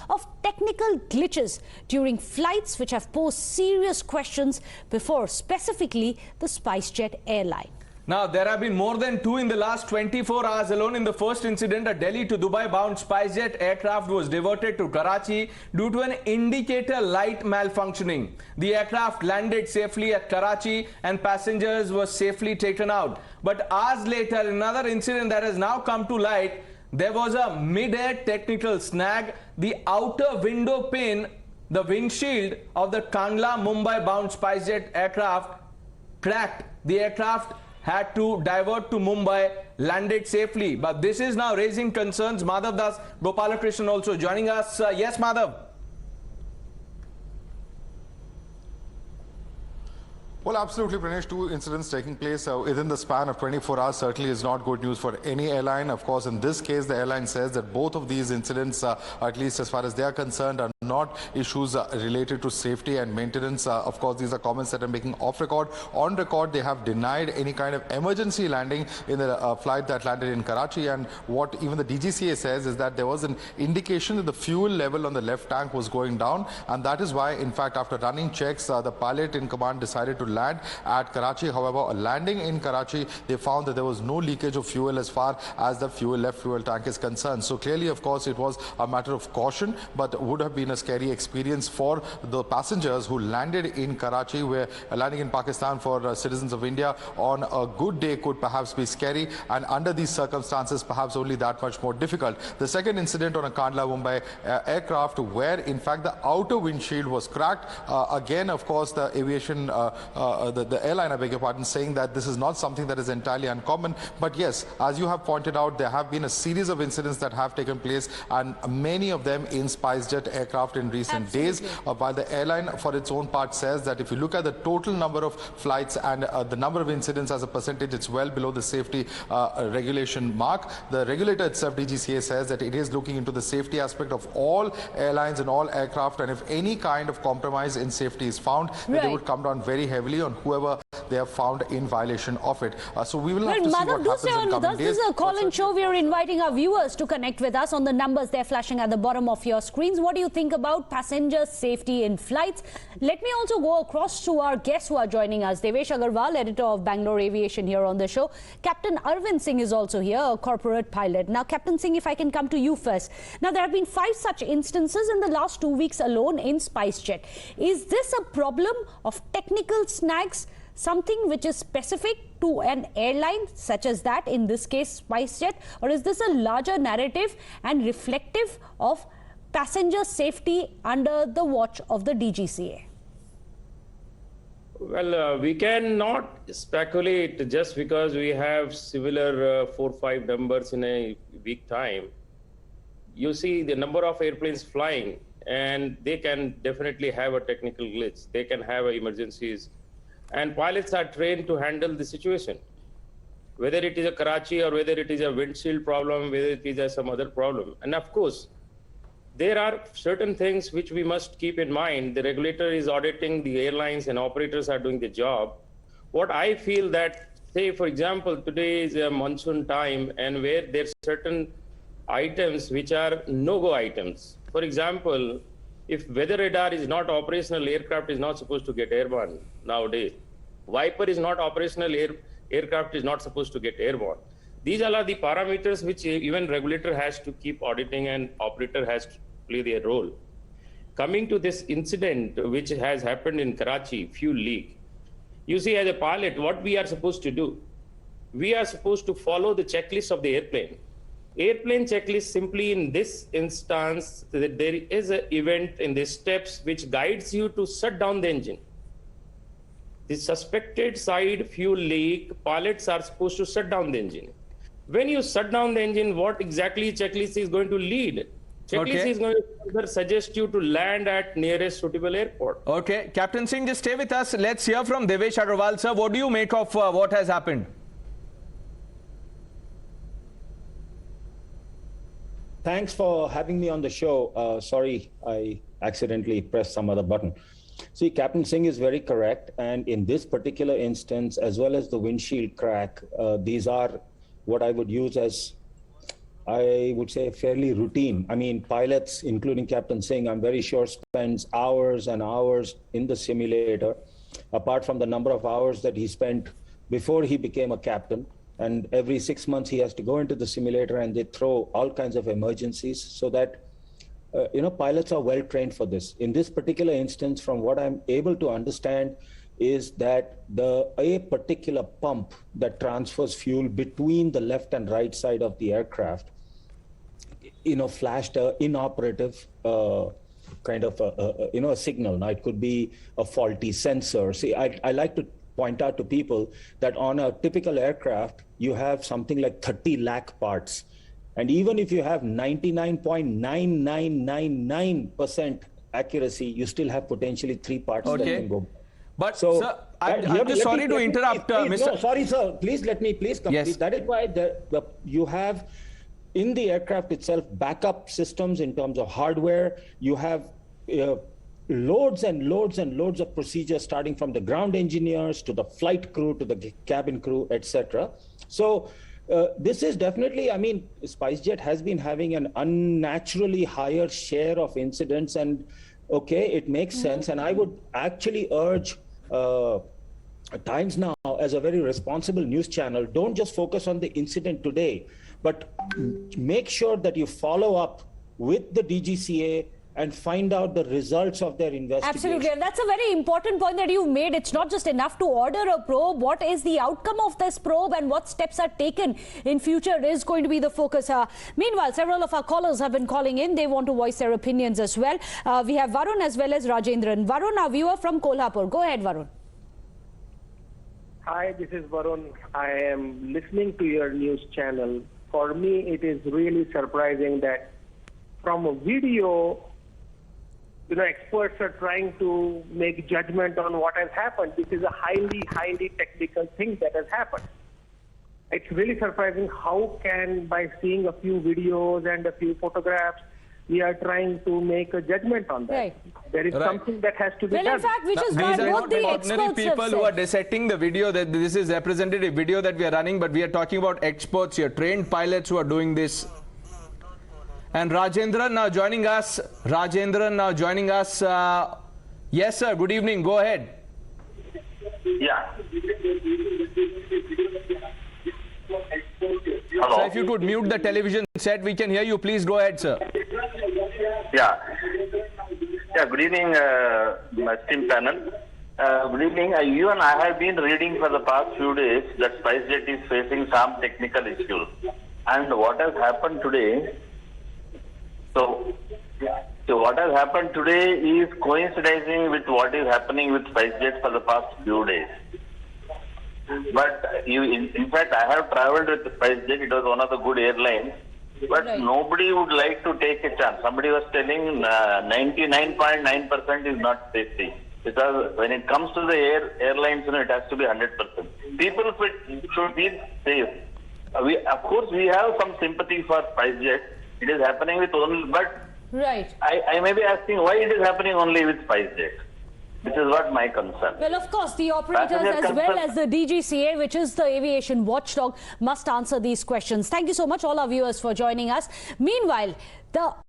of technical glitches during flights which have posed serious questions before specifically the SpiceJet Airline. Now, there have been more than two in the last 24 hours alone. In the first incident, a Delhi to Dubai bound SpiceJet aircraft was diverted to Karachi due to an indicator light malfunctioning. The aircraft landed safely at Karachi and passengers were safely taken out. But hours later, another incident that has now come to light, there was a mid-air technical snag. The outer window pane, the windshield of the Kandla Mumbai bound SpiceJet aircraft cracked. The aircraft had to divert to Mumbai, landed safely. But this is now raising concerns. Madhav Das Gopalakrishnan also joining us. Yes, Madhav. Well, absolutely, Pranesh. Two incidents taking place within the span of 24 hours certainly is not good news for any airline. Of course, in this case, the airline says that both of these incidents, at least as far as they are concerned, are not issues related to safety and maintenance. Of course, these are comments that are making off record. On record, they have denied any kind of emergency landing in the flight that landed in Karachi. And what even the DGCA says is that there was an indication that the fuel level on the left tank was going down. And that is why, in fact, after running checks, the pilot in command decided to land at Karachi. However, landing in Karachi, they found that there was no leakage of fuel as far as the left fuel tank is concerned. So clearly, of course, it was a matter of caution, but would have been a scary experience for the passengers who landed in Karachi, where landing in Pakistan for citizens of India on a good day could perhaps be scary, and under these circumstances, perhaps only that much more difficult. The second incident on a Kandla Mumbai aircraft, where in fact the outer windshield was cracked. Again, of course, the aviation the airline, I beg your pardon, saying that this is not something that is entirely uncommon. But yes, as you have pointed out, there have been a series of incidents that have taken place, and many of them in SpiceJet aircraft in recent days. While the airline, for its own part, says that if you look at the total number of flights and the number of incidents as a percentage, it's well below the safety regulation mark. The regulator itself, DGCA, says that it is looking into the safety aspect of all airlines and all aircraft, and if any kind of compromise in safety is found, then they would come down very heavily on whoever they have found in violation of it. So we will have to see what happens in coming days. This is a call-in show. We are inviting our viewers to connect with us on the numbers they're flashing at the bottom of your screens. What do you think about passenger safety in flights? Let me also go across to our guests who are joining us. Devesh Agarwal, editor of Bangalore Aviation, here on the show. Captain Arvind Singh is also here, a corporate pilot. Now, Captain Singh, if I can come to you first. Now, there have been 5 such instances in the last 2 weeks alone in SpiceJet. Is this a problem of technical snags, something which is specific to an airline such as that, in this case SpiceJet, or is this a larger narrative and reflective of passenger safety under the watch of the DGCA? Well, we cannot speculate just because we have similar 4 or 5 numbers in a week time. You see the number of airplanes flying, and they can definitely have a technical glitch. They can have emergencies. And pilots are trained to handle the situation, whether it is a Karachi or whether it is a windshield problem, whether it is some other problem. And of course, there are certain things which we must keep in mind. The regulator is auditing the airlines and operators are doing the job. What I feel that, say, for example, today is a monsoon time, and where there's certain items which are no-go items. For example, if weather radar is not operational, aircraft is not supposed to get airborne nowadays. Wiper is not operational, aircraft is not supposed to get airborne. These are the parameters which even regulator has to keep auditing and operator has to play their role. Coming to this incident which has happened in Karachi, fuel leak. You see, as a pilot, what we are supposed to do? We are supposed to follow the checklist of the airplane. Airplane checklist simply in this instance, that there is an event in the steps which guides you to shut down the engine. The suspected side fuel leak, pilots are supposed to shut down the engine. When you shut down the engine, what exactly checklist is going to lead? Checklist is going to further suggest you to land at nearest suitable airport. Okay, Captain Singh, just stay with us. Let's hear from Devesh Agarwal, sir. What do you make of what has happened? Thanks for having me on the show. Sorry, I accidentally pressed some other button. See, Captain Singh is very correct. And in this particular instance, as well as the windshield crack, these are what I would use as I would say, fairly routine. I mean, pilots, including Captain Singh, I'm very sure spends hours and hours in the simulator, apart from the number of hours that he spent before he became a captain. And every 6 months, he has to go into the simulator and they throw all kinds of emergencies so that, pilots are well trained for this. In this particular instance, from what I'm able to understand, is that a particular pump that transfers fuel between the left and right side of the aircraft, flashed a inoperative kind of a signal. Now, it could be a faulty sensor. See, I like to point out to people that on a typical aircraft, you have something like 30 lakh parts. And even if you have 99.9999% accuracy, you still have potentially 3 parts that can go. But, so, sir, I'm just sorry to interrupt, Mr. No, sorry, sir. Please let me complete. Yes. That is why you have in the aircraft itself backup systems in terms of hardware. You have loads and loads and loads of procedures, starting from the ground engineers to the flight crew to the cabin crew, etc. So this is definitely, I mean, SpiceJet has been having an unnaturally higher share of incidents, and okay, it makes sense. And I would actually urge TimesNow, as a very responsible news channel, don't just focus on the incident today, but make sure that you follow up with the DGCA and find out the results of their investigation. Absolutely, and that's a very important point that you've made. It's not just enough to order a probe. What is the outcome of this probe and what steps are taken in future is going to be the focus. Meanwhile, several of our callers have been calling in. They want to voice their opinions as well. We have Varun as well as Rajendran. Varun, our viewer from Kolhapur. Go ahead, Varun. Hi, this is Varun. I am listening to your news channel. For me, it is really surprising that from a video, experts are trying to make judgment on what has happened. This is a highly, highly technical thing that has happened. It's really surprising how can, by seeing a few videos and a few photographs, we are trying to make a judgment on that. Right. There is something that has to be done. In fact, which is why both the experts people who are dissecting the video, that this is representative video that we are running, but we are talking about experts here, trained pilots who are doing this. And Rajendran now joining us. Yes, sir. Good evening. Go ahead. Yeah. Hello. So if you could mute the television set, we can hear you. Please go ahead, sir. Yeah. Good evening, my esteemed panel. Good evening. You and I have been reading for the past few days that SpiceJet is facing some technical issues. And what has happened today, so what has happened today is coinciding with what is happening with SpiceJet for the past few days. But in fact, I have traveled with SpiceJet. It was one of the good airlines. But nobody would like to take a chance. Somebody was telling 99.9% is not safety. Because when it comes to the airlines, it has to be 100%. People should be safe. Of course, we have some sympathy for SpiceJet. It is happening with only, but I may be asking why it is happening only with SpiceJet. This is what my concern. Well, of course, the operators as well as the DGCA, which is the aviation watchdog, must answer these questions. Thank you so much, all our viewers, for joining us. Meanwhile, the